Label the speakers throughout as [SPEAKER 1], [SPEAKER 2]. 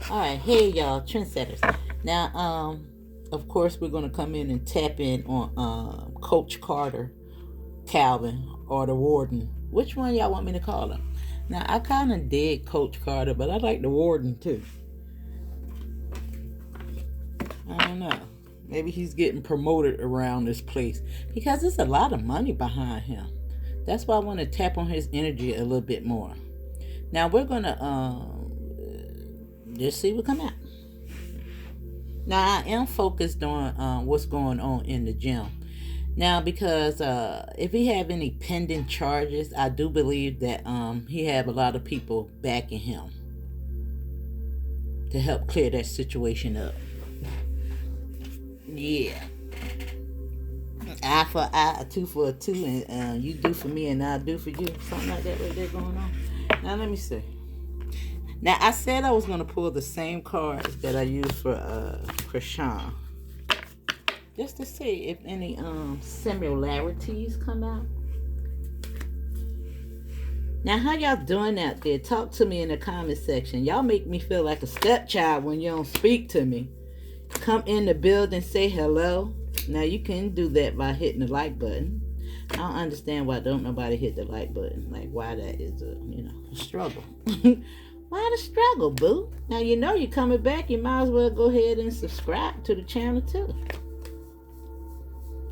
[SPEAKER 1] All right, hey y'all, trendsetters. Now, of course, we're gonna come in and tap in on Coach Carter, Calvin, or the Warden. Which one y'all want me to call him? Now, I kind of dig Coach Carter, but I like the Warden too. I don't know. Maybe he's getting promoted around this place because there's a lot of money behind him. That's why I want to tap on his energy a little bit more. Now we're gonna just see what come out. Now I am focused on what's going on in the gym. Now because if he have any pending charges, I do believe that he have a lot of people backing him to help clear that situation up. Yeah. Eye for eye, a tooth for a tooth, and you do for me and I do for you. Something like that right there going on. Now let me see. Now I said I was going to pull the same cards that I used for Chrisean, just to see if any similarities come out. Now how y'all doing out there? Talk to me in the comment section. Y'all make me feel like a stepchild when you don't speak to me. Come in the building, say hello. Now you can do that by hitting the like button. I don't understand why don't nobody hit the like button. Like why that is a struggle. Why the struggle, boo? Now you know you're coming back. You might as well go ahead and subscribe to the channel too.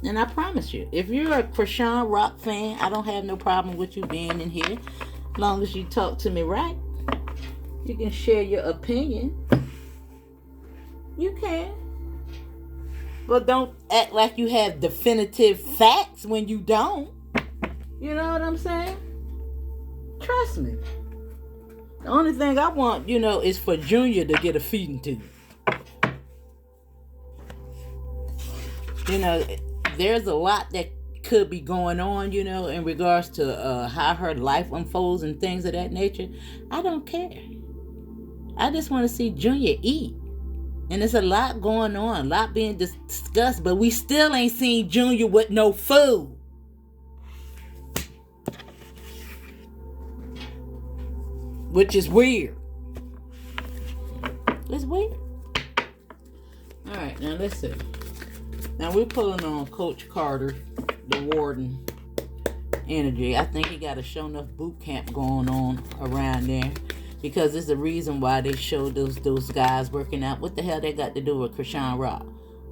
[SPEAKER 1] And I promise you, if you're a Chrisean Rock fan, I don't have no problem with you being in here. As long as you talk to me right. You can share your opinion. You can. But don't act like you have definitive facts when you don't. You know what I'm saying? Trust me. The only thing I want, is for Junior to get a feeding tube. There's a lot that could be going on, in regards to how her life unfolds and things of that nature. I don't care. I just want to see Junior eat. And there's a lot going on, a lot being discussed, but we still ain't seen Junior with no food. Which is weird. It's weird. Alright, now listen. Now we're pulling on Coach Carter, the Warden energy. I think he got a show enough boot camp going on around there. Because it's the reason why they showed those guys working out. What the hell they got to do with Chrisean Rock?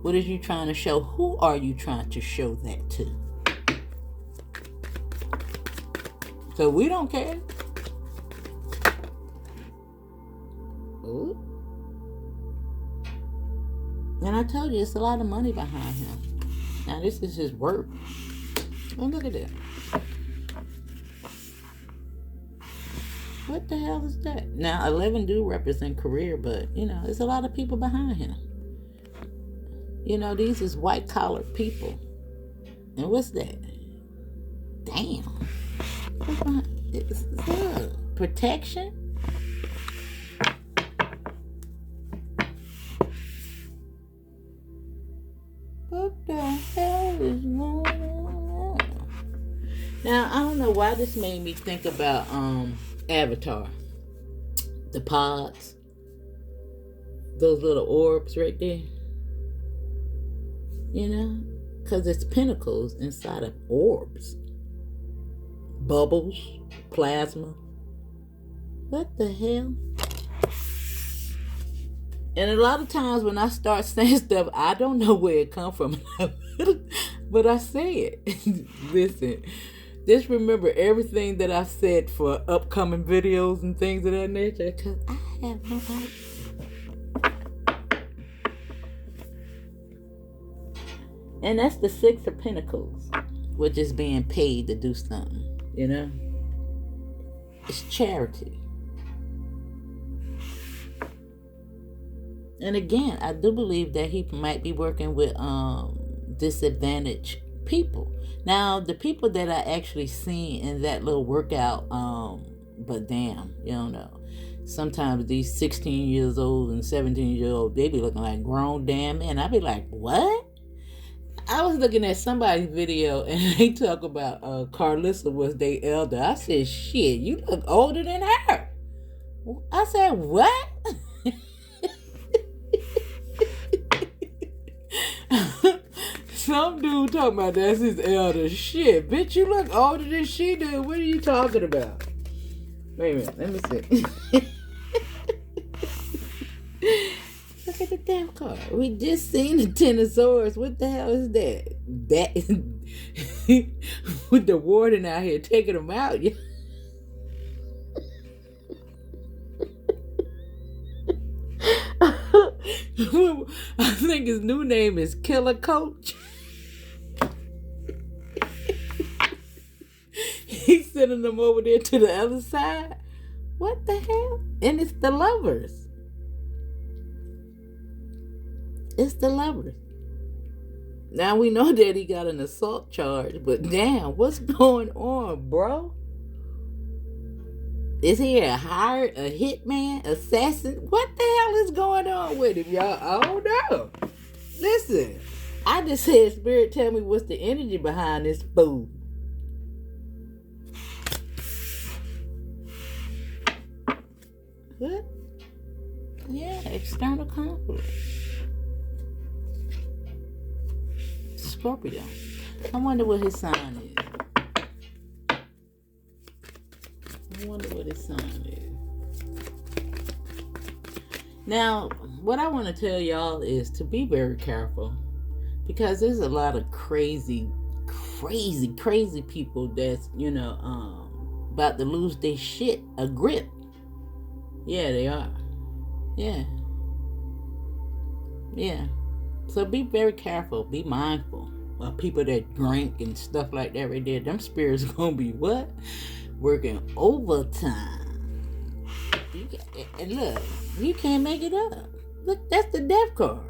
[SPEAKER 1] What is you trying to show? Who are you trying to show that to? So we don't care. Ooh. And I told you, it's a lot of money behind him. Now this is his work. And look at that. What the hell is that? Now, 11 do represent career, but, there's a lot of people behind him. These is white-collar people. And what's that? Damn. What's behind? It's protection? What the hell is going on? Now, I don't know why this made me think about, Avatar, the pods, those little orbs right there, because it's pinnacles inside of orbs, bubbles, plasma. What the hell? And a lot of times when I start saying stuff, I don't know where it come from, but I say it. Listen. Just remember everything that I said for upcoming videos and things of that nature, because I have no idea. And that's the Six of Pentacles, which is being paid to do something, It's charity. And again, I do believe that he might be working with disadvantaged people. Now, the people that I actually seen in that little workout, but damn, sometimes these 16 years old and 17 years old, they be looking like grown damn men. I be like, what? I was looking at somebody's video and they talk about Carlissa was their elder. I said, shit, you look older than her. I said, what? Some dude talking about that's his elder. Shit, bitch, you look older than she do. What are you talking about? Wait a minute, let me see. Look at the damn card. We just seen the Ten of Swords. What the hell is that? That is with the Warden out here taking them out. I think his new name is Killer Coach. He's sending them over there to the other side. What the hell? And it's the lovers. It's the lovers. Now we know that he got an assault charge, but damn, what's going on, bro? Is he a hitman, assassin? What the hell is going on with him, y'all? I don't know. Listen, I just said, Spirit, tell me what's the energy behind this fool. What? Yeah, external conflict. Scorpio. I wonder what his sign is. Now, what I want to tell y'all is to be very careful, because there's a lot of crazy people that's, about to lose their shit, a grip. Yeah, they are. Yeah. So be very careful. Be mindful of people that drink and stuff like that right there. Them spirits gonna be what? Working overtime. And look, you can't make it up. Look, that's the death card.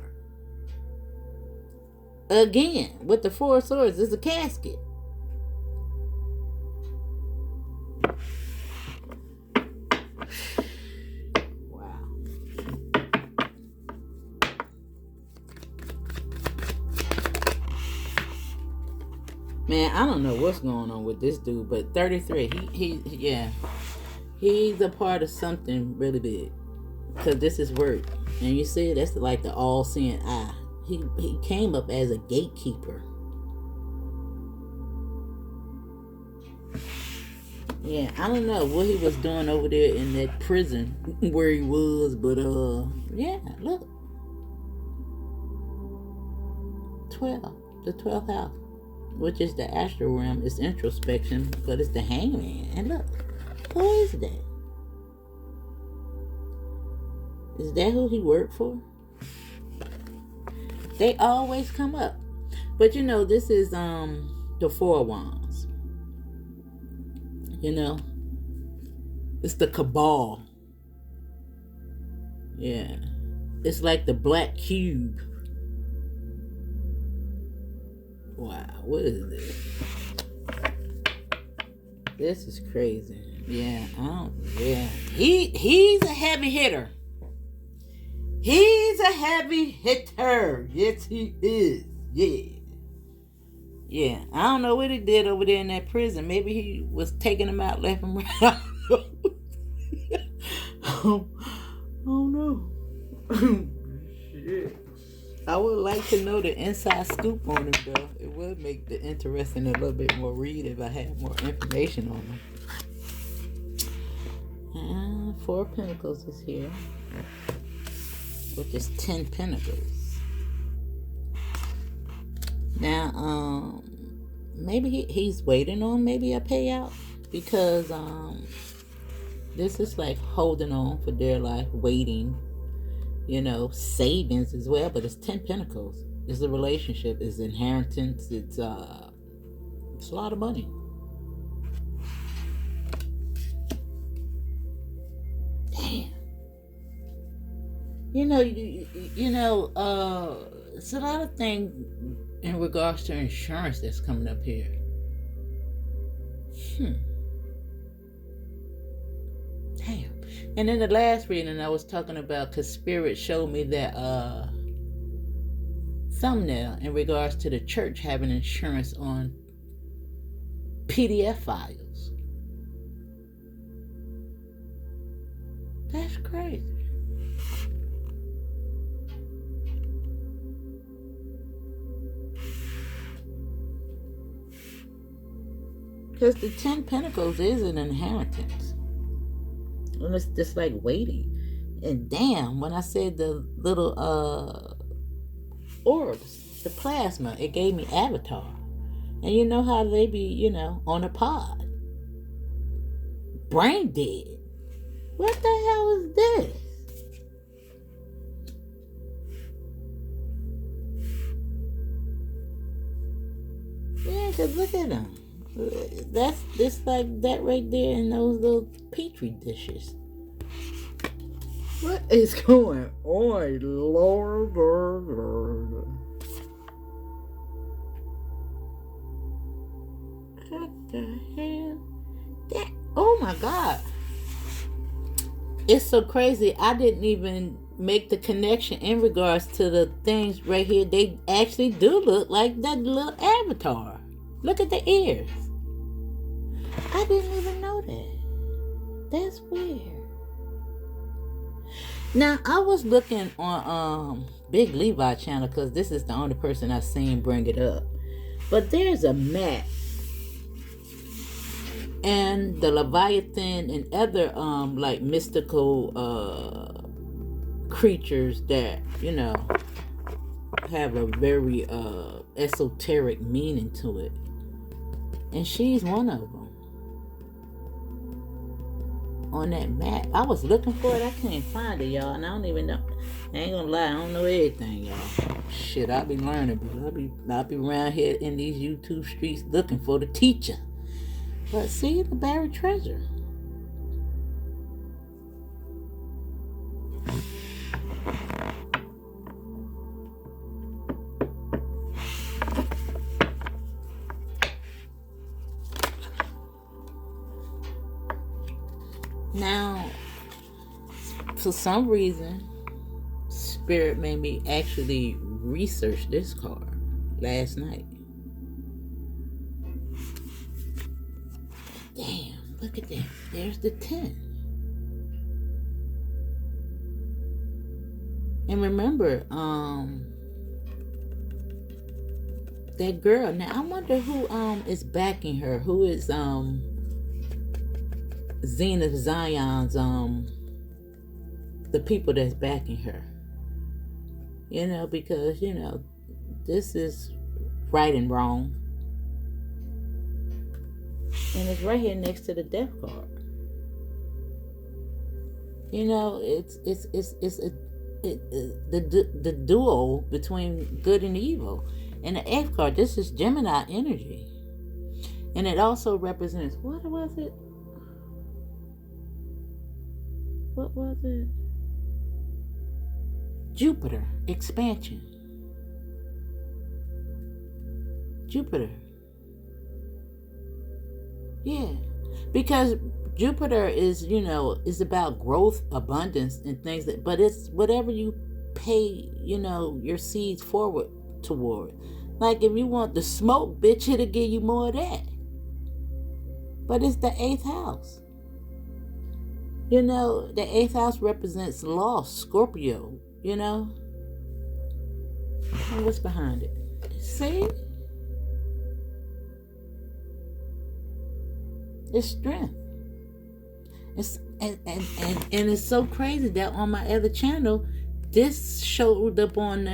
[SPEAKER 1] Again, with the Four of Swords, it's a casket. Man, I don't know what's going on with this dude, but 33, he's a part of something really big, because this is work, and you see, that's like the all-seeing eye. He came up as a gatekeeper. Yeah, I don't know what he was doing over there in that prison where he was, but yeah, look, 12, the 12th house, which is the astral realm. It's introspection, but it's the hangman. And look, who is that? Is that who he worked for? They always come up. But this is the Four of Wands. It's the cabal. Yeah. It's like the black cube. Wow, what is this? This is crazy. Yeah, He's a heavy hitter. He's a heavy hitter. Yes, he is. Yeah. I don't know what he did over there in that prison. Maybe he was taking them out left and right. I don't know. Shit. I would like to know the inside scoop on him, though. It would make the interesting a little bit more read if I had more information on him. Four of Pentacles is here, which is 10 Pentacles. Now, maybe he's waiting on maybe a payout, because this is like holding on for dear life, waiting. Savings as well, but it's 10 Pentacles. It's a relationship, it's inheritance, it's a lot of money. Damn. It's a lot of things in regards to insurance that's coming up here. Damn. And in the last reading, I was talking about, because Spirit showed me that thumbnail in regards to the church having insurance on PDF files. That's crazy. Because the 10 Pentacles is an inheritance. And it's just like waiting. And damn, when I said the little orbs, the plasma, it gave me Avatar. And you know how they be, on a pod. Brain dead. What the hell is this? Yeah, because look at them. That's just like that right there in those little petri dishes. What is going on, Lord? What the hell? Oh my God. It's so crazy. I didn't even make the connection in regards to the things right here. They actually do look like that little avatar. Look at the ears. I didn't even know that. That's weird. Now, I was looking on Big Levi channel because this is the only person I've seen bring it up. But there's a map. And the Leviathan and other like mystical creatures that, have a very esoteric meaning to it. And she's one of them. On that map. I was looking for it. I can't find it, y'all. And I don't even know. I ain't gonna lie. I don't know everything, y'all. Shit, I be learning, but I'll be around here in these YouTube streets looking for the teacher. But see, the buried treasure. Now, for some reason, Spirit made me actually research this card last night. Damn, look at that. There's the 10. And remember, that girl. Now, I wonder who is backing her. Who is Zenith Zion's the people that's backing her. Because this is right and wrong. And it's right here next to the death card. It's the duo between good and evil. And the 8th card, this is Gemini energy. And it also represents, what was it? What was it? Jupiter, expansion. Jupiter. Yeah. Because Jupiter is, is about growth, abundance, and things but it's whatever you pay, your seeds forward toward. Like if you want the smoke, bitch, it'll give you more of that. But it's the 8th house. The 8th house represents loss, Scorpio, And what's behind it? See? It's strength. And it's so crazy that on my other channel, this showed up on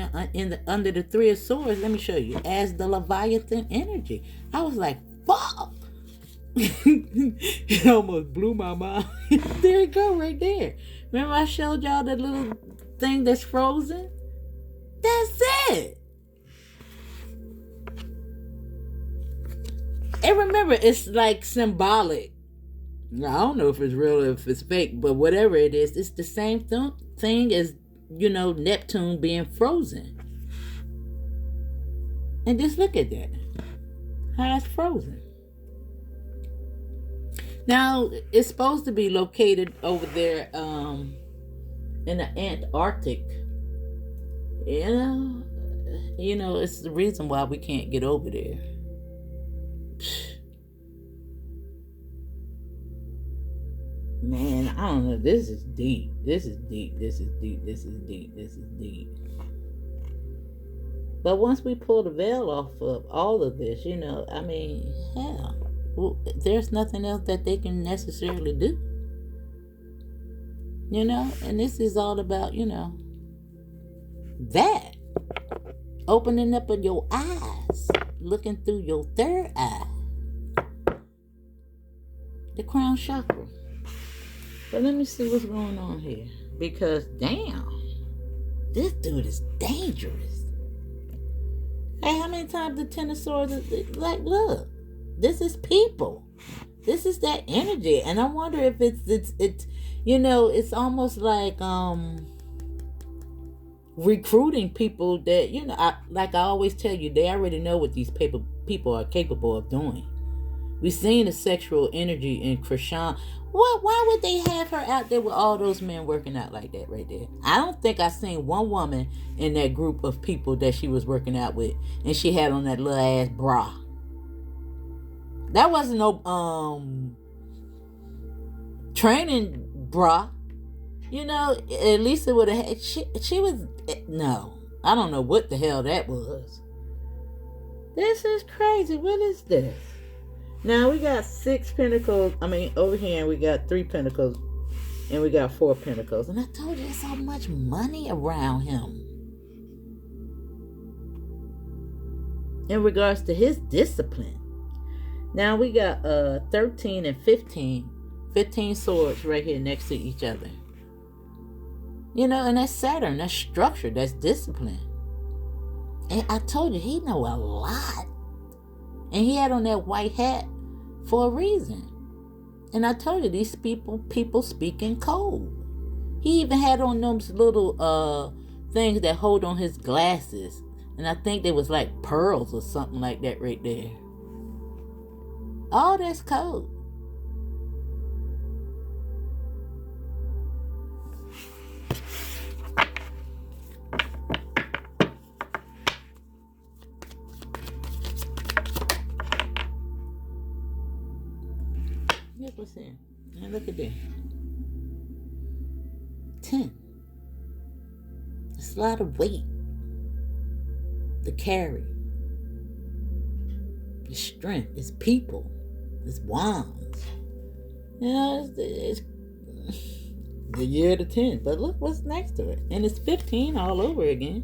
[SPEAKER 1] under the 3 of Swords. Let me show you, as the Leviathan energy. I was like, fuck. It almost blew my mind. There you go, right there. Remember I showed y'all that little thing that's frozen? That's it. And remember, it's like symbolic. I don't know if it's real or if it's fake, but whatever it is, it's the same thing as, Neptune being frozen. And just look at that. How it's frozen. Now, it's supposed to be located over there in the Antarctic. It's the reason why we can't get over there. Man, I don't know. This is deep. This is deep. This is deep. This is deep. This is deep. But once we pull the veil off of all of this, hell. well, there's nothing else that they can necessarily do. You know, and this is all about, you know, that. Opening up of your eyes, looking through your third eye. The crown chakra. But let me see what's going on here. Because, damn, this dude is dangerous. Hey, how many times the Ten of Swords is like, look, this is people. This is that energy. And I wonder if it's you know, it's almost like recruiting people that, you know, I always tell you, they already know what these people are capable of doing. We've seen the sexual energy in Chrisean. Why would they have her out there with all those men working out like that right there? I don't think I seen one woman in that group of people that she was working out with, and she had on that little ass bra. That wasn't no training bra. You know, at least it would have had. She was, no, I don't know what the hell that was. This is crazy. What is this? Now we got 6 pentacles. I mean, over here we got 3 pentacles, and we got 4 pentacles. And I told you there's so much money around him. In regards to his discipline. Now we got 13 and 15. 15 swords right here next to each other. You know, and that's Saturn. That's structure. That's discipline. And I told you, he know a lot. And he had on that white hat for a reason. And I told you, these people speak in code. He even had on those little things that hold on his glasses. And I think they was like pearls or something like that right there. All that's code. Look what's in. Now look at that. 10. It's a lot of weight to carry. It's strength. It's people. It's wands. You know, it's the year of the 10. But look what's next to it. And it's 15 all over again.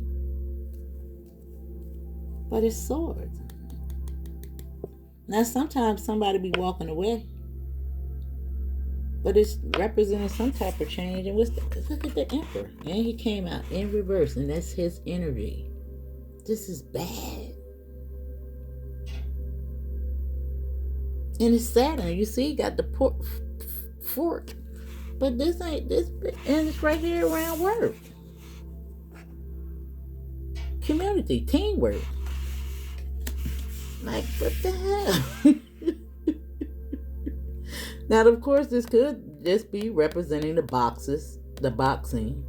[SPEAKER 1] But it's swords. Now sometimes somebody be walking away. But it's representing some type of change. And look at the Emperor. And he came out in reverse. And that's his energy. This is bad. And it's Saturn. You see, he got the fork. But this ain't this. And it's right here around work. Community. Teamwork. Like, what the hell? Now, of course, this could just be representing the boxing.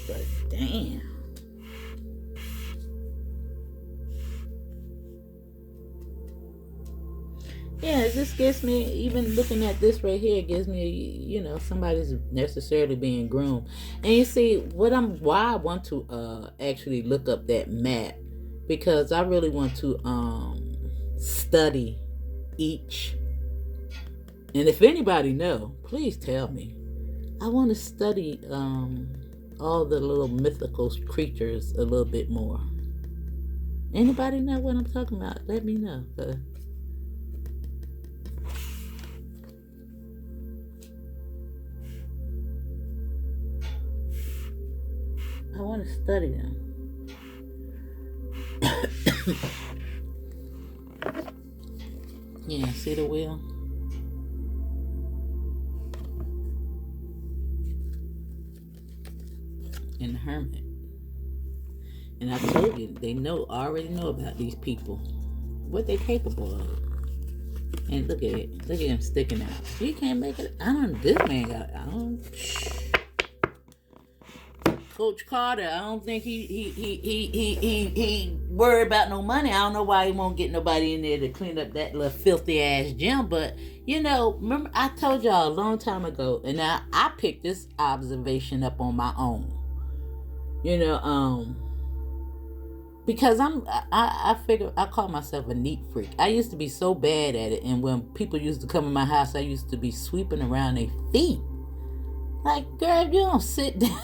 [SPEAKER 1] But damn. Yeah, it just gives me, even looking at this right here, it gives me, you know, somebody's necessarily being groomed. And you see, why I want to actually look up that map, because I really want to study each. And if anybody know, please tell me. I want to study all the little mythical creatures a little bit more. Anybody know what I'm talking about? Let me know. I want to study them. Yeah, see the wheel? And the Hermit. And I told you, they already know about these people. What they capable of. And look at it. Look at him sticking out. You can't make it. This man got, Coach Carter, I don't think he worried about no money. I don't know why he won't get nobody in there to clean up that little filthy ass gym. But, you know, remember I told y'all a long time ago, and I picked this observation up on my own. You know, because I figure I call myself a neat freak. I used to be so bad at it, and when people used to come in my house, I used to be sweeping around their feet. Like, girl, if you don't sit down,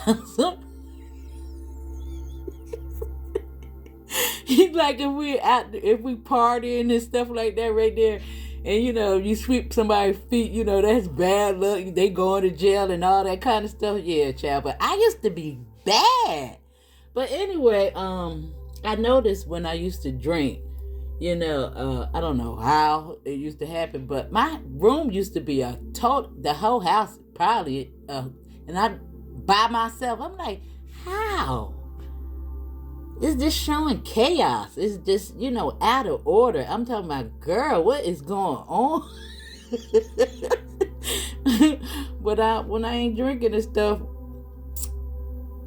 [SPEAKER 1] like if we partying and stuff like that right there, and you sweep somebody's feet, that's bad luck. They going to jail and all that kind of stuff. Yeah, child. But I used to be bad. But anyway, I noticed when I used to drink, I don't know how it used to happen, but my room used to be the whole house probably, and I by myself. I'm like, how? It's just showing chaos. It's just, out of order. I'm talking about, girl, what is going on? But when I ain't drinking and stuff,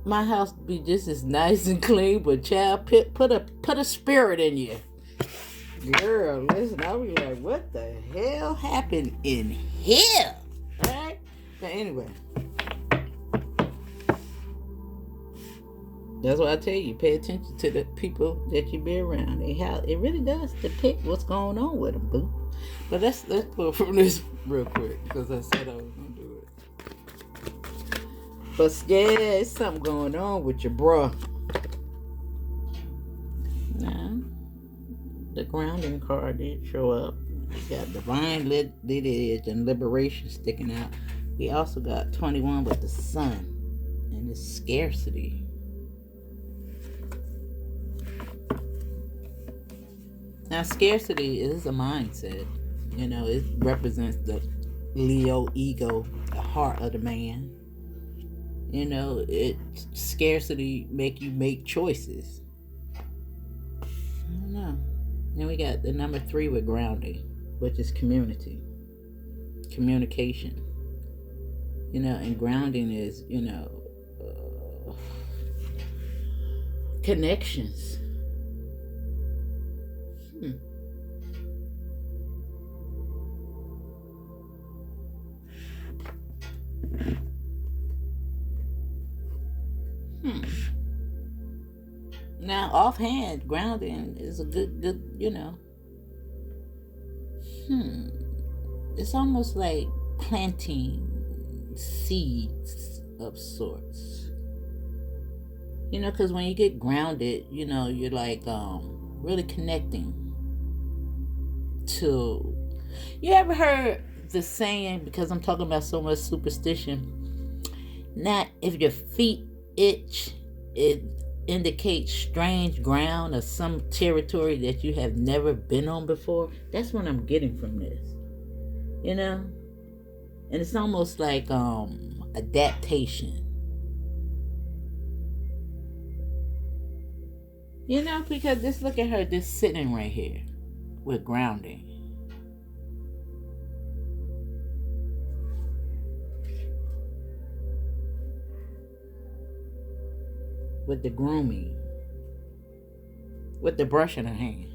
[SPEAKER 1] my house be just as nice and clean. But child, put a spirit in you, girl. Listen, I was like, what the hell happened in here? All right. But anyway. That's why I tell you, pay attention to the people that you be around. It really does depict what's going on with them, boo. But let's pull from this real quick, because I said I was going to do it. But yeah, it's something going on with your bro. Now, the grounding card did show up. We got divine lit edge and liberation sticking out. We also got 21 with the sun and its scarcity. Now, scarcity is a mindset. It represents the Leo ego, the heart of the man. Scarcity make you make choices. I don't know. Then we got the number 3 with grounding, which is community, communication. And grounding is, connections. Now, offhand, grounding is a good, It's almost like planting seeds of sorts. Because when you get grounded, you're like really connecting to. You ever heard the saying, because I'm talking about so much superstition, not if your feet itch, it indicates strange ground or some territory that you have never been on before? That's what I'm getting from this. And it's almost like adaptation. Because just look at her just sitting right here with grounding. With the grooming. With the brush in her hand.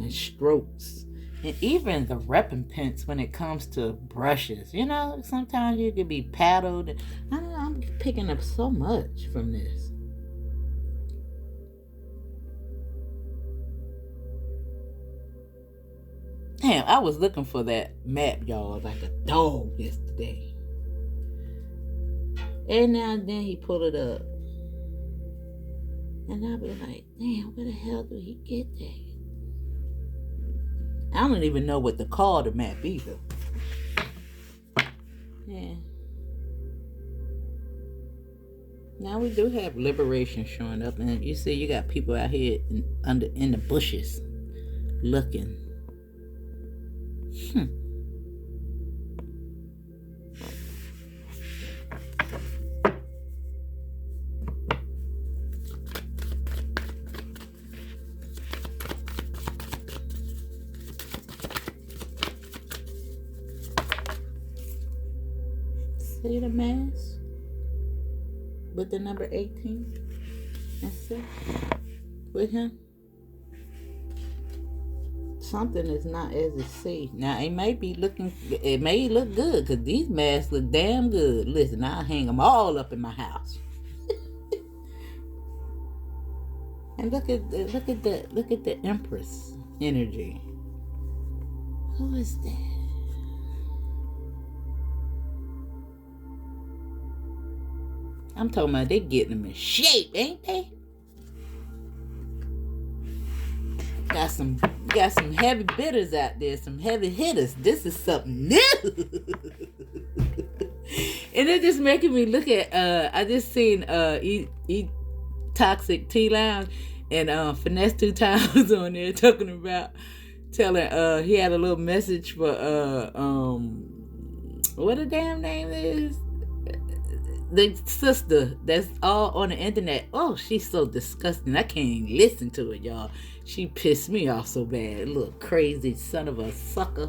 [SPEAKER 1] And strokes. And even the recompense when it comes to brushes. Sometimes you can be paddled. I don't know, I'm picking up so much from this. Damn, I was looking for that map, y'all, like a dog yesterday. And now and then he pull it up. And I'll be like, damn, where the hell do he get that? I don't even know what to call the map either. Yeah. Now we do have liberation showing up, and you see you got people out here in the bushes looking. See the mask with the number 18? That's it. With him. something is not as it seems. Now it may look good because these masks look damn good. Listen, I'll hang them all up in my house. And look at the Empress energy. Who is that? I'm talking about they getting them in shape, ain't they? Got some heavy bitters out there, some heavy hitters. This is something new. And it's just making me look at I just seen Eat Toxic Tea Lounge and Finesse 2 Times on there talking about telling he had a little message for what the damn name is? The sister that's all on the internet. Oh, she's so disgusting. I can't even listen to it, y'all. She pissed me off so bad. Little crazy son of a sucker.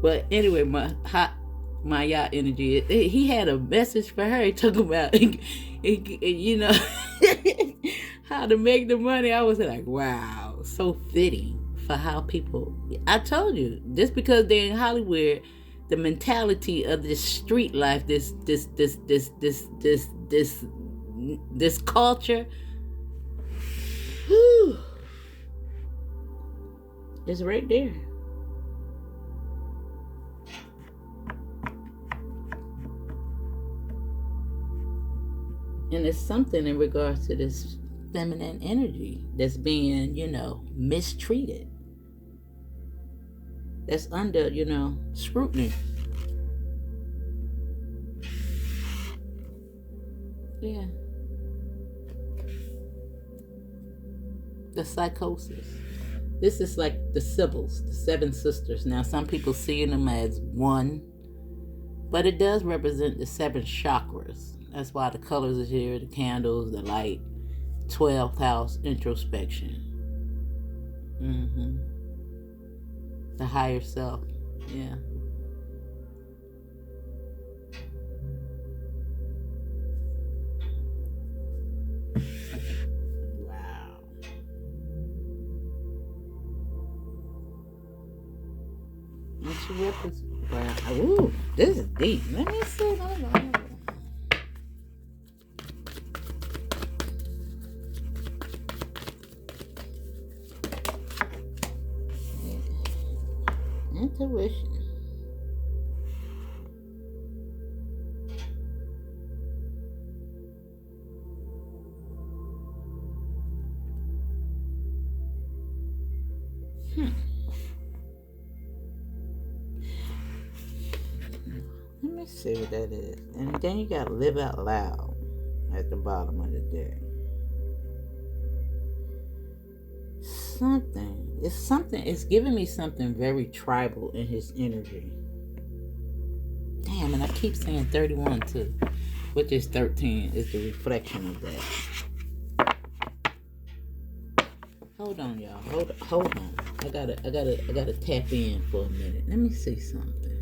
[SPEAKER 1] But anyway, my yacht energy. He had a message for her. He talking about, you know, how to make the money. I was like, wow, so fitting for how people. I told you, just because they're in Hollywood, the mentality of this street life, this culture, whew, is right there. And it's something in regards to this feminine energy that's being, mistreated. That's under, scrutiny. Yeah. The psychosis. This is like the Sibyls, the 7 sisters. Now, some people see them as one, but it does represent the 7 chakras. That's why the colors are here, the candles, the light, 12th house introspection. The higher self. Yeah. Wow. And she represents. Wow. Ooh, this is deep. Let me see. Hold on. Intuition. Let me see what that is. And then you gotta live out loud at the bottom of the deck. It's giving me something very tribal in his energy. Damn, and I keep saying 31 too, which is 13 is the reflection of that. Hold on, y'all. Hold on. I gotta tap in for a minute. Let me see something.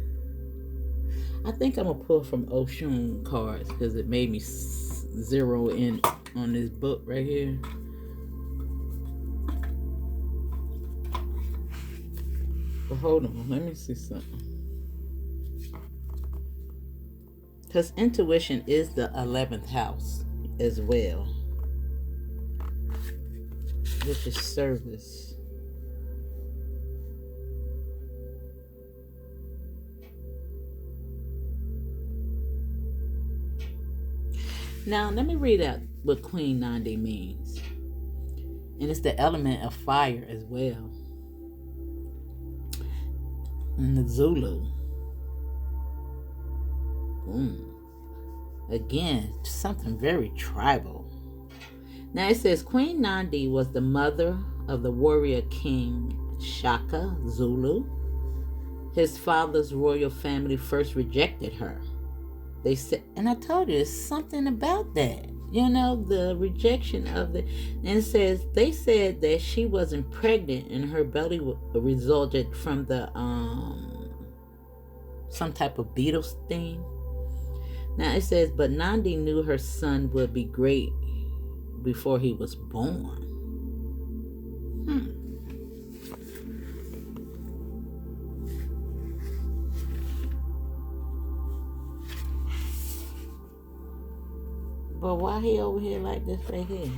[SPEAKER 1] I think I'm gonna pull from Oshun cards because it made me zero in on this book right here. But hold on, let me see something. Because intuition is the 11th house as well, which is service. Now, let me read out what Queen Nandi means. And it's the element of fire as well. In the Zulu. Again, something very tribal. Now it says Queen Nandi was the mother of the warrior king Shaka Zulu. His father's royal family first rejected her. They said, and I told you, it's something about that. The rejection of the, and it says they said that she wasn't pregnant and her belly resulted from the some type of beetle sting. Now it says, but Nandi knew her son would be great before he was born. But why he over here like this right here?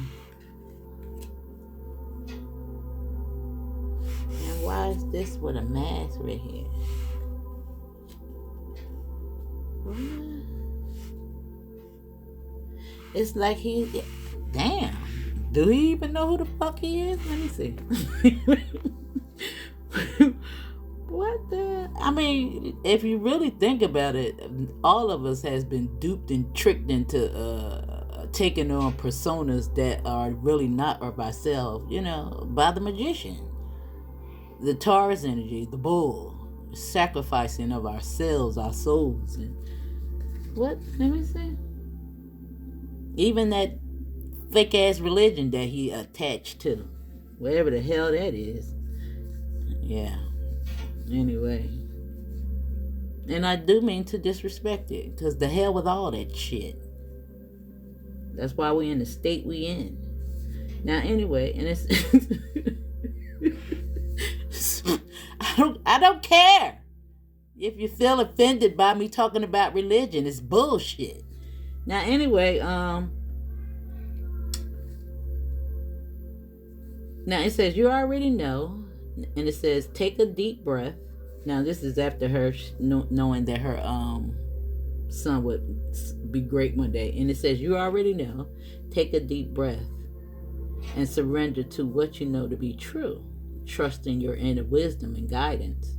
[SPEAKER 1] And why is this with a mask right here? What? It's like he... Damn. Do he even know who the fuck he is? Let me see. What the... I mean, if you really think about it, all of us has been duped and tricked into taking on personas that are really not of ourselves, you know, by the magician. The Taurus energy, the bull, sacrificing of ourselves, our souls. And what? Let me see. Even that fake ass religion that he attached to, wherever the hell that is. Yeah. Anyway. And I do mean to disrespect it, because the hell with all that shit. That's why we in the state we in. Now anyway, and it's I don't care if you feel offended by me talking about religion. It's bullshit. Now anyway, now it says you already know, and it says take a deep breath. Now this is after her knowing that her son would be great one day, and it says you already know, take a deep breath and surrender to what you know to be true, trusting your inner wisdom and guidance.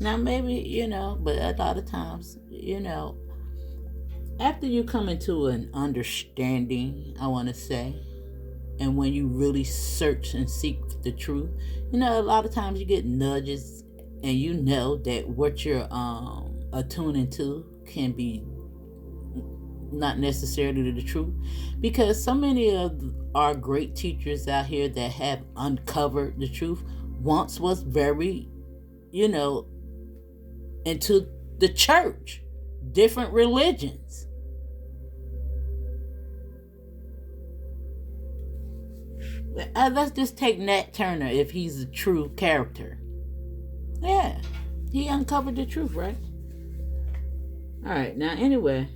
[SPEAKER 1] Now maybe, you know, but a lot of times, you know, after you come into an understanding, I want to say, and when you really search and seek the truth, you know, a lot of times you get nudges, and you know that what you're attuning to can be not necessarily the truth, because so many of our great teachers out here that have uncovered the truth once was very, you know, into the church, different religions. Let's just take Nat Turner, if he's a true character. Yeah, he uncovered the truth, right? All right, now anyway.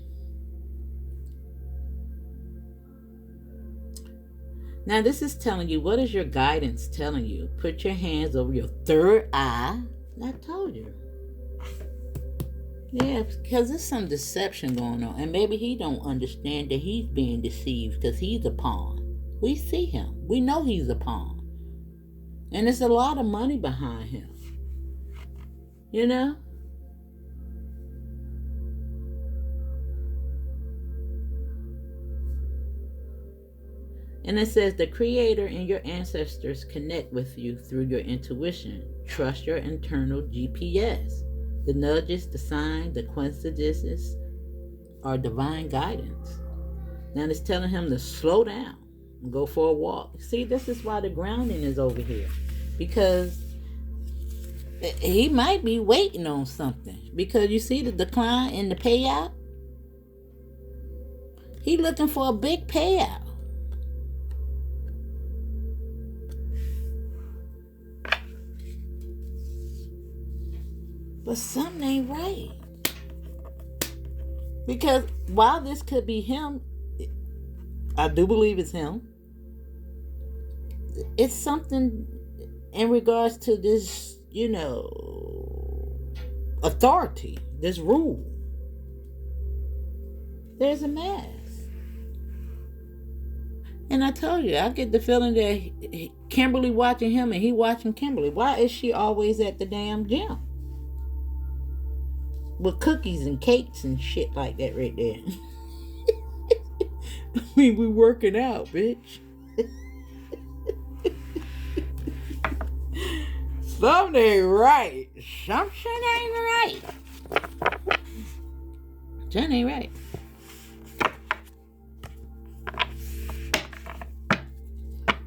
[SPEAKER 1] Now this is telling you, what is your guidance telling you? Put your hands over your third eye. I told you. Yeah, because there's some deception going on. And maybe he don't understand that he's being deceived because he's a pawn. We see him. We know he's a pawn. And there's a lot of money behind him. You know? And it says the Creator and your ancestors connect with you through your intuition. Trust your internal GPS. The nudges, the signs, the coincidences are divine guidance. Now it's telling him to slow down and go for a walk. See, this is why the grounding is over here. Because he might be waiting on something. Because you see the decline in the payout? He's looking for a big payout. But something ain't right. Because while this could be him, I do believe it's him. It's something in regards to this, you know, authority, this rule. There's a mask. And I told you, I get the feeling that Kimberly watching him and he watching Kimberly. Why is she always at the damn gym? With cookies and cakes and shit like that right there. I mean, we working out, bitch. Something ain't right. Something ain't right. Something ain't right.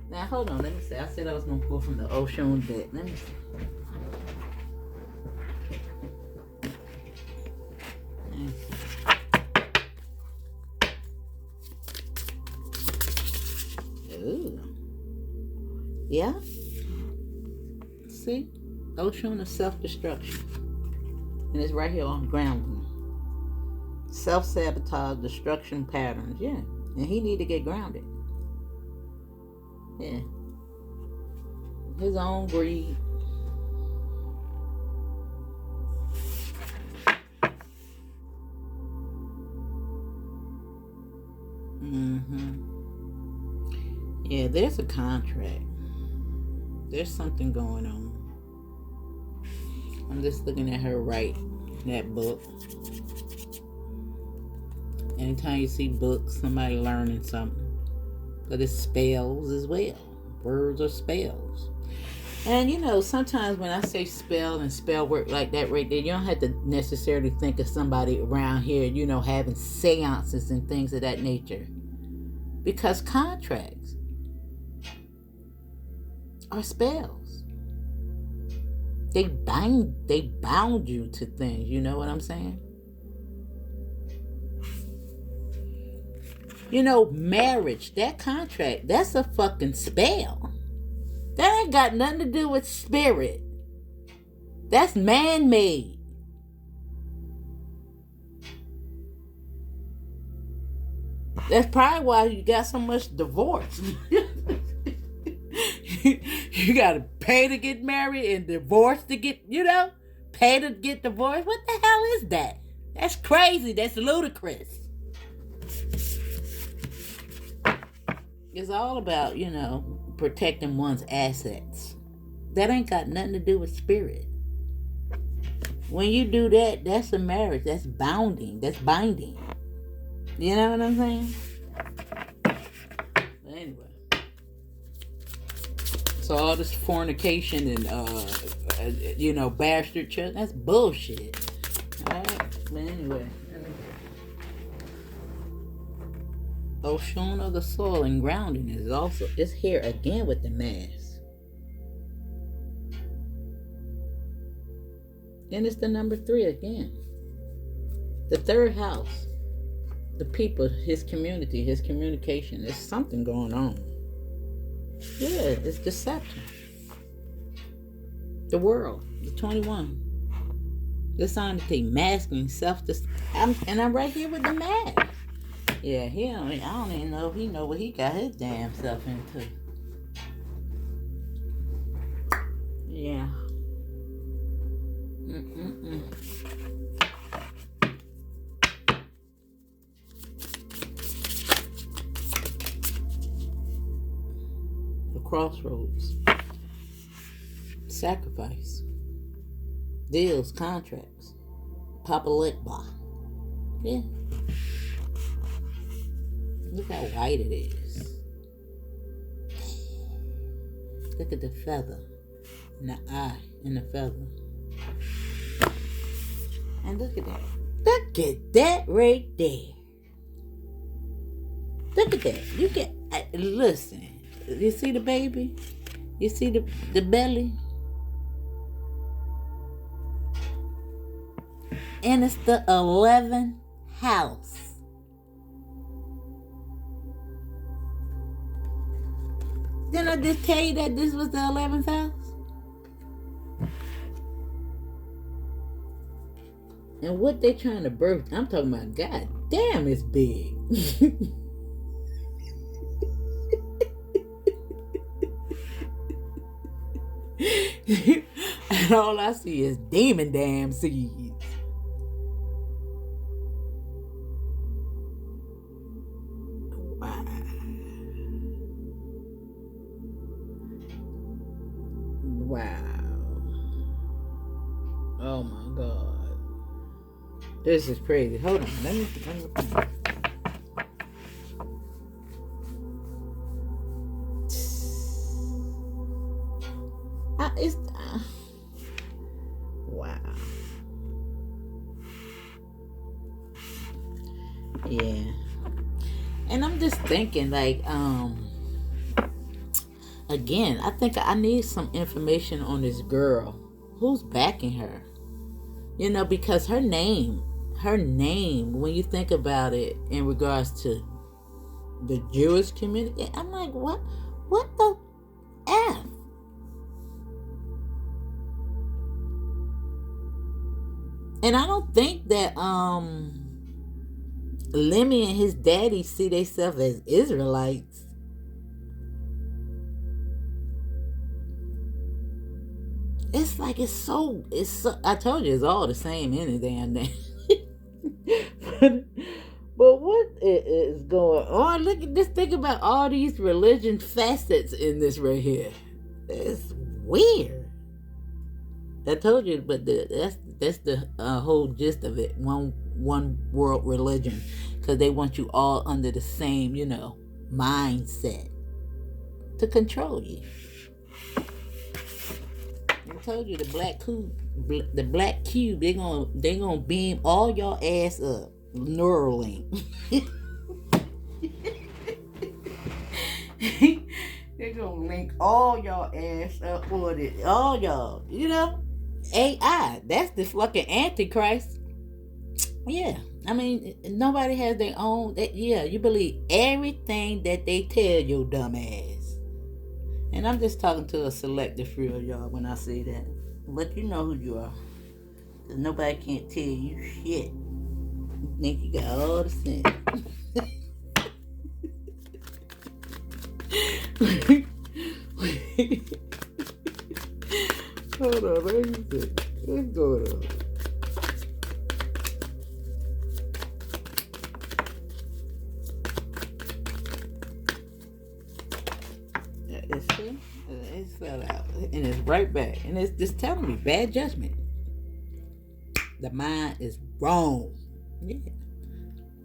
[SPEAKER 1] Now, hold on. Let me see. I said I was going to pull from the ocean deck. Let me see. Ooh. Yeah. See? Ocean of self-destruction. And it's right here on ground. Self-sabotage, destruction patterns. Yeah. And he need to get grounded. Yeah. His own greed. Yeah, there's a contract. There's something going on. I'm just looking at her write that book. Anytime you see books, somebody learning something. But it's spells as well. Words are spells. And you know, sometimes when I say spell and spell work like that right there, you don't have to necessarily think of somebody around here, you know, having seances and things of that nature. Because contracts are spells. They bound you to things, you know what I'm saying? You know, marriage, that contract, that's a fucking spell. That ain't got nothing to do with spirit. That's man-made. That's probably why you got so much divorce. You gotta pay to get married and divorce to get, you know, pay to get divorced. What the hell is that? That's crazy. That's ludicrous. It's all about, you know, protecting one's assets. That ain't got nothing to do with spirit. When you do that, that's a marriage. That's bounding. That's binding. You know what I'm saying? But anyway. So all this fornication and, you know, bastard church, that's bullshit. Alright? But anyway. Oshun of the soil and grounding is also, it's here again with the mass. And it's the number 3 again. The 3rd house. The people, his community, his communication. There's something going on. Yeah, it's deception. The world, the 21. Dishonesty, masking, and I'm right here with the mask. Yeah, I don't even know if he know what he got his damn self into. Yeah. The crossroads. Sacrifice. Deals, contracts. Papa Lickba. Yeah. Look how white it is. Look at the feather. And the eye and the feather. And look at that. Look at that right there. Look at that. You can listen. You see the baby? You see the belly? And it's the 11th house. Didn't I just tell you that this was the 11th house? And what they trying to birth, I'm talking about, god damn, it's big. And all I see is demon damn seeds. Wow. Wow. Oh my God. This is crazy. Hold on. Let me wow. Yeah. And I'm just thinking, like, again, I think I need some information on this girl. Who's backing her? You know, because her name, when you think about it in regards to the Jewish community, I'm like, what the F? And I don't think that Lemmy and his daddy see themselves as Israelites. It's like it's so. I told you it's all the same in the damn thing. But what is going on? Look at this. Think about all these religion facets in this right here. It's weird. I told you, but that's the whole gist of it. One world religion, because they want you all under the same, mindset to control you. I told you the black cube, they gonna beam all y'all ass up. Neuralink. They're gonna link all y'all ass up with it. All y'all, AI, that's the fucking Antichrist. Yeah, I mean, nobody has their own. You believe everything that they tell your dumb ass. And I'm just talking to a selective few of y'all when I say that. But you know who you are. 'Cause nobody can't tell you shit. You think you got all the sense. Hold on, let me see. What's going on? It fell out. And it's right back. And it's just telling me bad judgment. The mind is wrong. Yeah.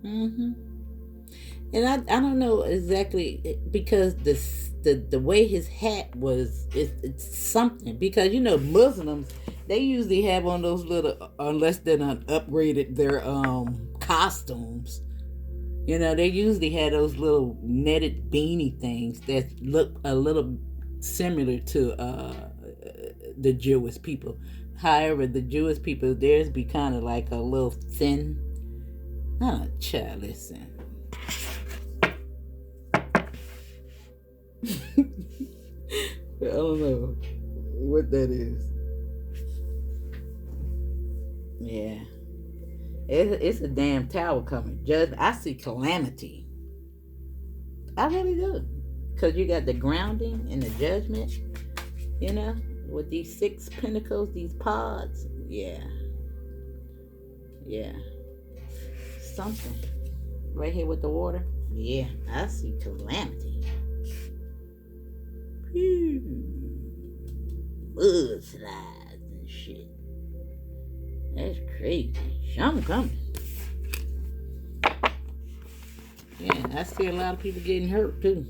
[SPEAKER 1] Mm-hmm. And I don't know exactly, because the way his hat was, it's something. Because Muslims, they usually have on those little, unless they're not upgraded their costumes. They usually had those little netted beanie things that look a little similar to the Jewish people. However, the Jewish people, theirs be kind of like a little thin. Oh, child, listen. I don't know what that is. Yeah. It's a damn tower coming. I see calamity. I really do. Because you got the grounding and the judgment, with these 6 pentacles, these pods. Yeah. Yeah. Something. Right here with the water. Yeah, I see calamity. Mudslides and shit. That's crazy. Something coming. Yeah, I see a lot of people getting hurt too.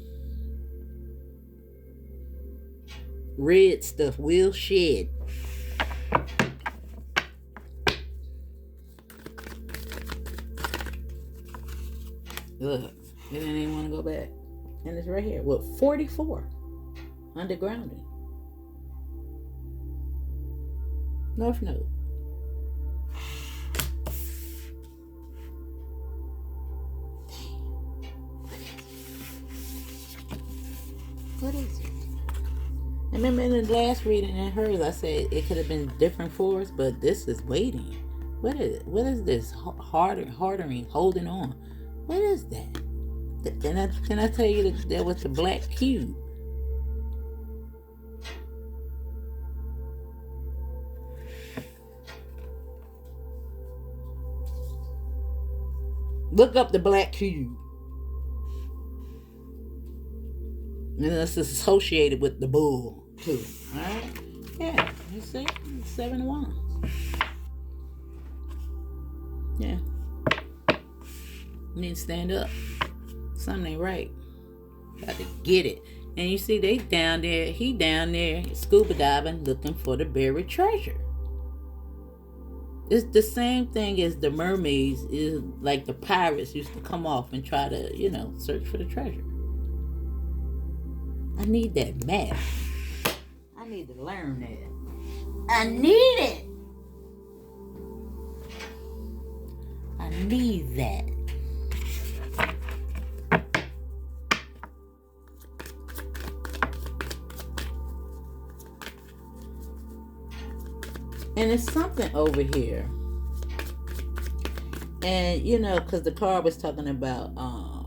[SPEAKER 1] Red stuff will shed. Look, they didn't even want to go back. And it's right here. Well, 44. Undergrounding. North Node. What is it? I remember in the last reading in hers, I said it could have been different for us, but this is waiting. What is it? What is this? Hardering, holding on. What is that? Can I tell you that was the black cube? Look up the black cube. And it's associated with the bull, too. Alright? Yeah, you see? 7 of Wands. Yeah. You need to stand up. Something ain't right. Got to get it. And you see, they down there, he down there, scuba diving, looking for the buried treasure. It's the same thing as the mermaids, is like the pirates used to come off and try to, search for the treasure. I need that math. I need to learn that. I need it. I need that. And it's something over here. And you know, because the card was talking about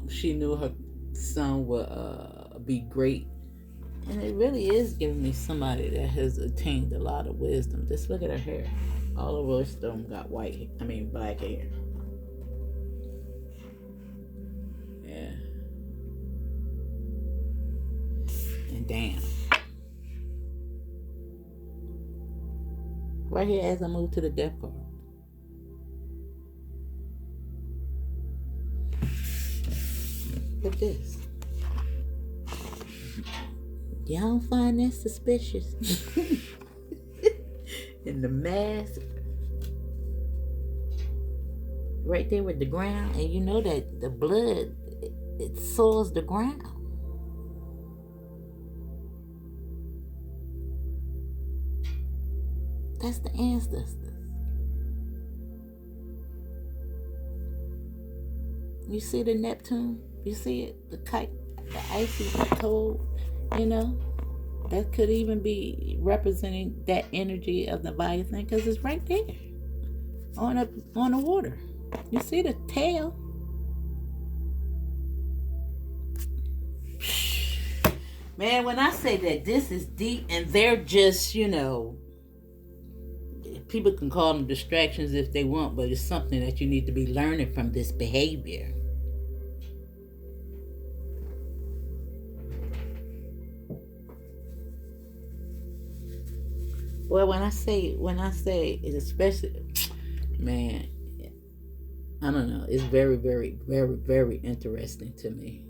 [SPEAKER 1] she knew her son would be great. And it really is giving me somebody that has attained a lot of wisdom. Just look at her hair. All of her stone got black hair. Yeah. And damn. Right here as I move to the death card. Look at this. Y'all don't find that suspicious. And the mask right there with the ground, and you know that the blood, it soils the ground. That's the ancestors. You see the Neptune? You see it? The kite, the icy cold, you know? That could even be representing that energy of the Leviathan, because it's right there on the water. You see the tail? Man, when I say that this is deep and they're just, you know, people can call them distractions if they want, but it's something that you need to be learning from this behavior. Well, when I say, especially, man, I don't know. It's very, very, very, very interesting to me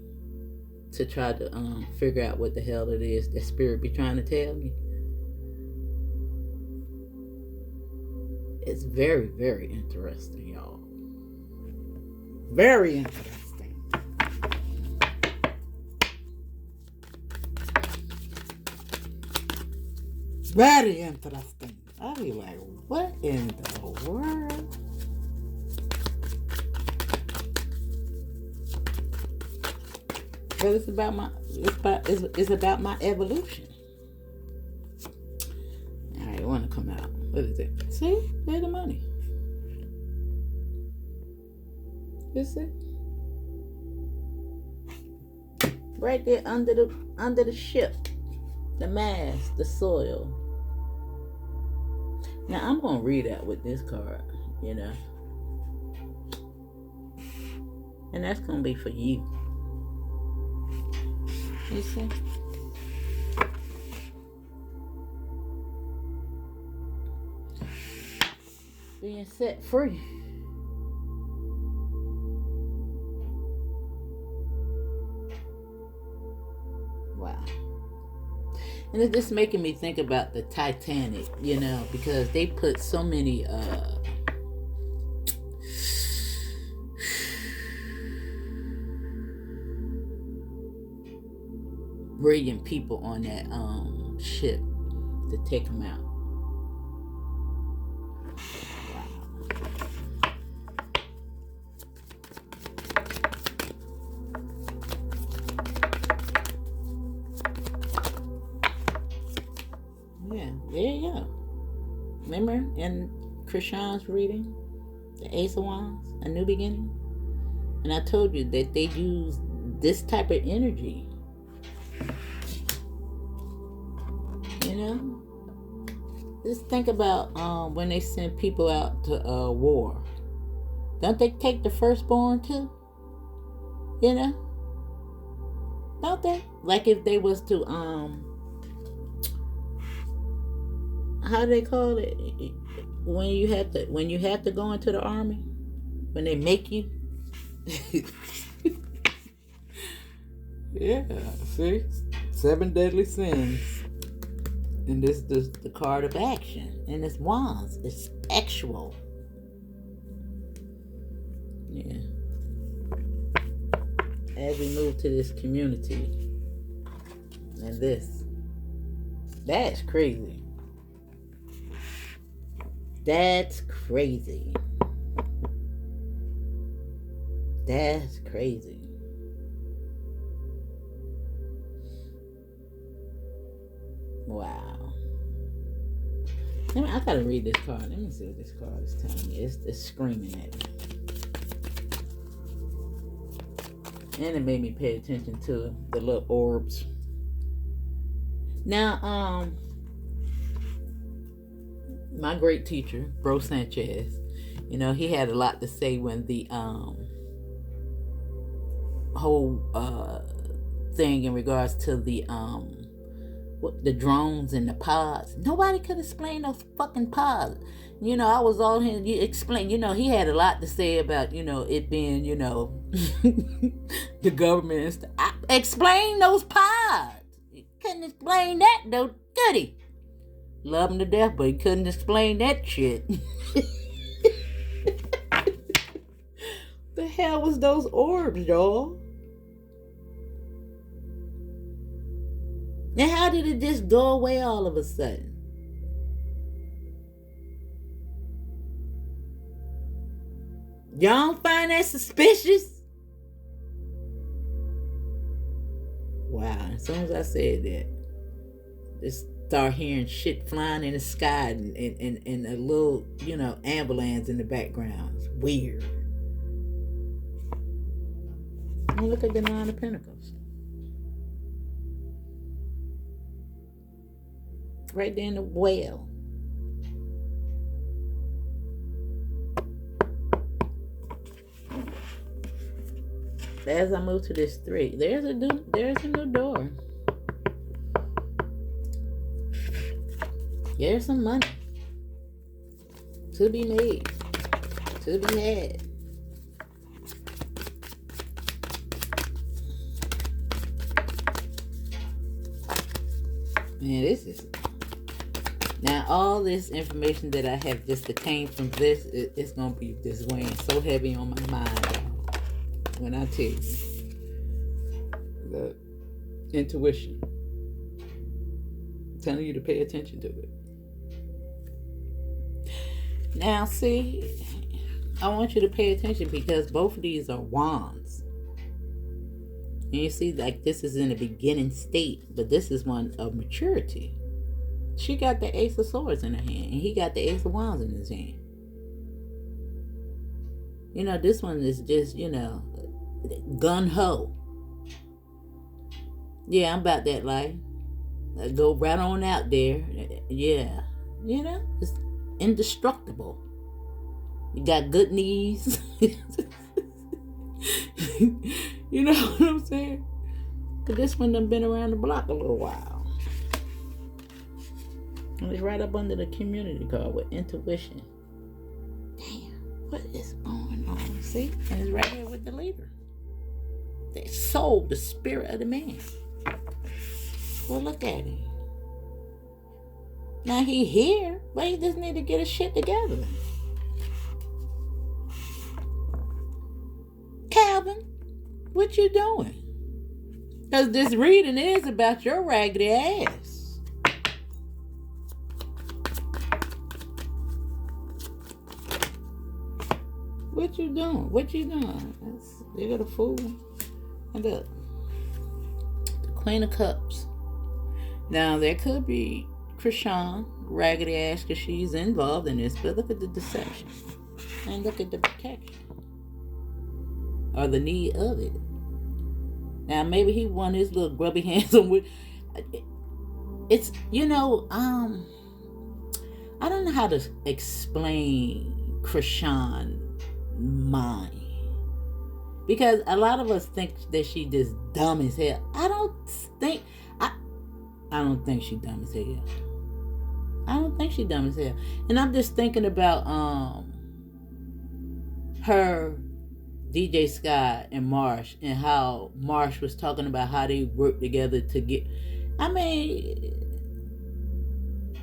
[SPEAKER 1] to try to figure out what the hell it is that spirit be trying to tell me. It's very, very interesting, y'all. Very interesting. Very interesting. I'll be like, what in the world? But it's about my evolution. All right, I want to come out. What is it? See, there's the money. You see, right there under the ship, the mass, the soil. Now I'm gonna read that with this card, you know, and that's gonna be for you. You see? Being set free. Wow. And it's just making me think about the Titanic, you know, because they put so many brilliant people on that ship to take them out. Yeah, there you go. Remember in Chrisean's reading, the Ace of Wands, A New Beginning? And I told you that they use this type of energy. You know? Just think about when they send people out to war. Don't they take the firstborn too? You know? Don't they? Like if they was to how do they call it when you have to go into the army, when they make you? Yeah, see, 7 deadly sins, and this the card of action, and it's wands, it's actual. Yeah. As we move to this community, and that's crazy. That's crazy. That's crazy. Wow. I gotta read this card. Let me see what this card is telling me. It's screaming at me. And it made me pay attention to the little orbs. Now, my great teacher, Bro Sanchez, he had a lot to say when the whole thing in regards to the drones and the pods. Nobody could explain those fucking pods. I was on him. You explain. He had a lot to say about it being the government. Explain those pods. He couldn't explain that though, could he? Love him to death, but he couldn't explain that shit. The hell was those orbs, y'all? And how did it just go away all of a sudden? Y'all don't find that suspicious? Wow, as soon as I said that, just start hearing shit flying in the sky and a little, ambulance in the background. It's weird. And look at the Nine of Pentacles. Right there in the well. As I move to this 3, there's a new door. There's some money to be made, to be had. Man, this is... Now, all this information that I have just attained from this, it's going to be just weighing so heavy on my mind, y'all. When I tell you, the intuition, I'm telling you to pay attention to it. Now, see, I want you to pay attention because both of these are wands. And you see, like, this is in a beginning state, but this is one of maturity. She got the Ace of Swords in her hand, and he got the Ace of Wands in his hand. This one is just, gun-ho. Yeah, I'm about that life. I go right on out there. Yeah. It's indestructible. You got good knees. You know what I'm saying? Because this one done been around the block a little while. And it's right up under the community card with intuition. Damn, what is going on? See? And it's right here with the leader. The soul, the spirit of the man. Well, look at him. Now he here, but he just need to get his shit together. Calvin, what you doing? Because this reading is about your raggedy ass. What you doing? What you doing? They got a fool. And the Queen of Cups. Now, there could be Chrisean, raggedy ass, because she's involved in this, but look at the deception. And look at the protection. Or the need of it. Now, maybe he won his little grubby hands on with... It's, I don't know how to explain Chrisean mind, because a lot of us think that she just dumb as hell. I don't think she dumb as hell. I don't think she dumb as hell. And I'm just thinking about her, DJ Sky and Marsh, and how Marsh was talking about how they worked together to get...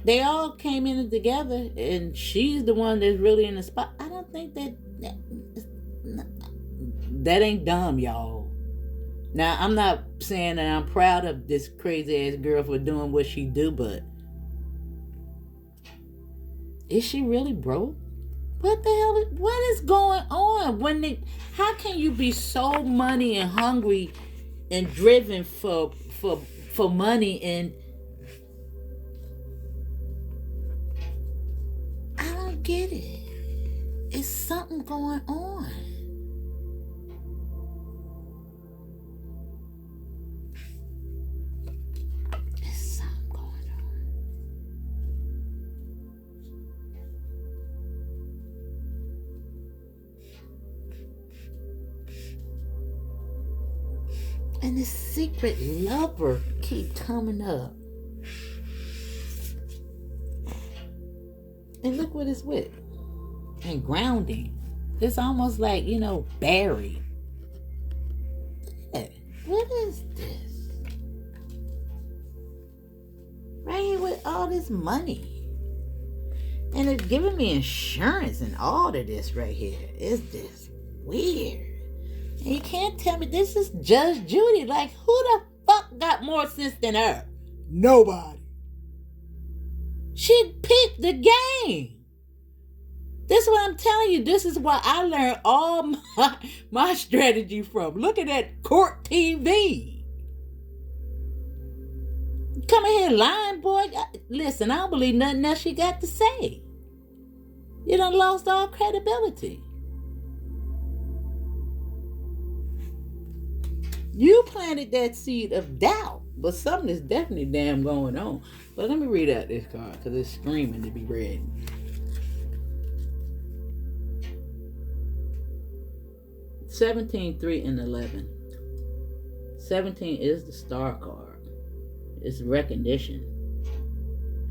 [SPEAKER 1] they all came in together, and she's the one that's really in the spot. I don't think that ain't dumb, y'all. Now, I'm not saying that I'm proud of this crazy ass girl for doing what she do, but is she really broke? What the hell? What is going on? How can you be so money and hungry and driven for money, and I don't get it. It's something going on. And this secret lover keep coming up. And look what it's with. And grounding. It's almost like, buried. Hey, what is this? Right here with all this money. And it's giving me insurance and all of this right here. It's just weird. And you can't tell me this is Judge Judy. Like, who the fuck got more sense than her? Nobody. She peeped the game. This is what I'm telling you. This is why I learned all my strategy from. Looking at court TV. Come in here lying, boy. Listen, I don't believe nothing else she got to say. You done lost all credibility. You planted that seed of doubt, but something is definitely damn going on. But let me read out this card because it's screaming to be read. $17, 3, and 11. 17 is the star card. It's recognition.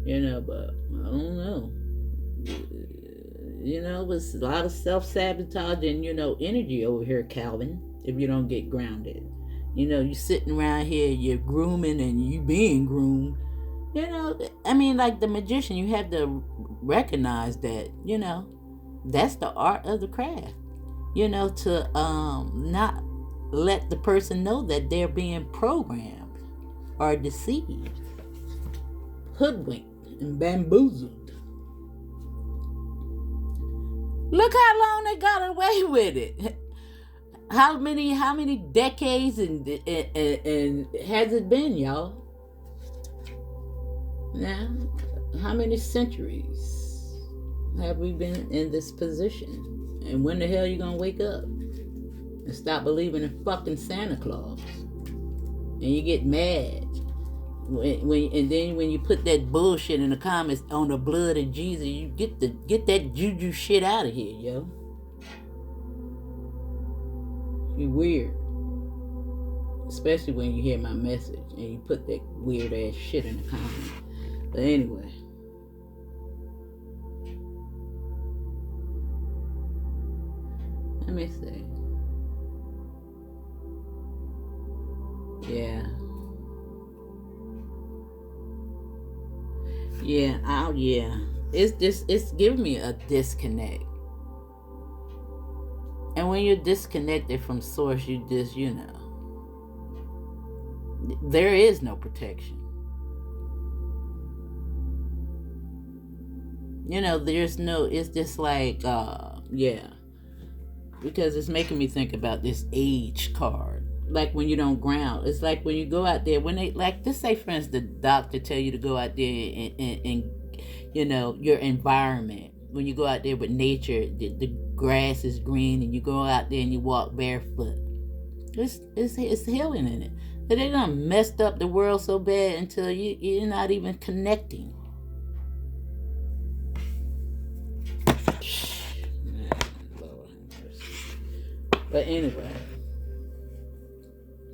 [SPEAKER 1] But I don't know. It's a lot of self-sabotage and, energy over here, Calvin, if you don't get grounded. You sitting around here, you're grooming and you being groomed. Like the magician, you have to recognize that, that's the art of the craft. To not let the person know that they're being programmed or deceived, hoodwinked, and bamboozled. Look how long they got away with it. How many decades and has it been, y'all? Now, how many centuries have we been in this position? And when the hell you gonna wake up and stop believing in fucking Santa Claus? And you get mad when you put that bullshit in the comments on the blood of Jesus, you get that juju shit out of here, yo. You weird. Especially when you hear my message and you put that weird ass shit in the comments. But anyway. Let me see. Yeah. It's giving me a disconnect. And when you're disconnected from source, you just, there is no protection. It's just like, because it's making me think about this age card. Like when you don't ground, it's like when you go out there, when they, like, just say for instance, the doctor tell you to go out there and your environment. When you go out there with nature, the grass is green, and you go out there and you walk barefoot. It's healing in it. But they done messed up the world so bad until you're not even connecting. But anyway,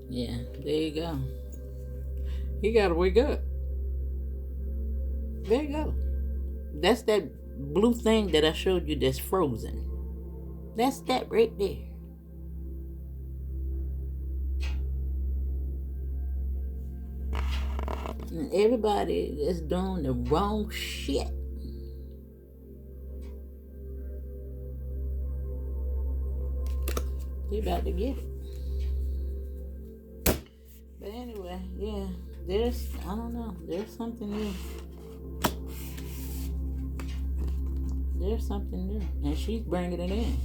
[SPEAKER 1] yeah, there you go. You gotta wake up. There you go. That's that blue thing that I showed you that's frozen. That's that right there. And everybody is doing the wrong shit. You're about to get it. But anyway, yeah, there's something new. There's something new. And she's bringing it in.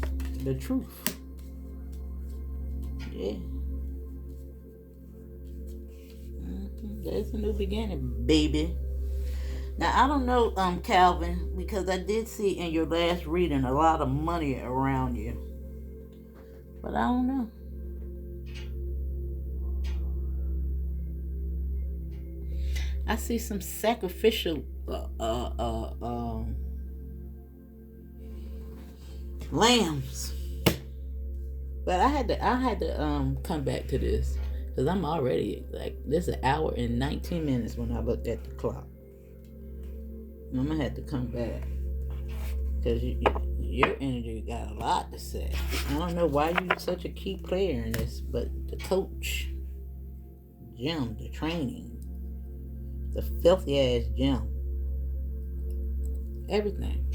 [SPEAKER 1] The truth. Yeah. There's a new beginning, baby. Now, I don't know, Calvin, because I did see in your last reading a lot of money around you. But I don't know. I see some sacrificial lambs. But I had to come back to this Because I'm already, like, this is an hour and 19 minutes when I looked at the clock. I'm going to have to come back. Because your energy got a lot to say. I don't know why you're such a key player in this, but the coach, gym, the training, the filthy ass gym, everything.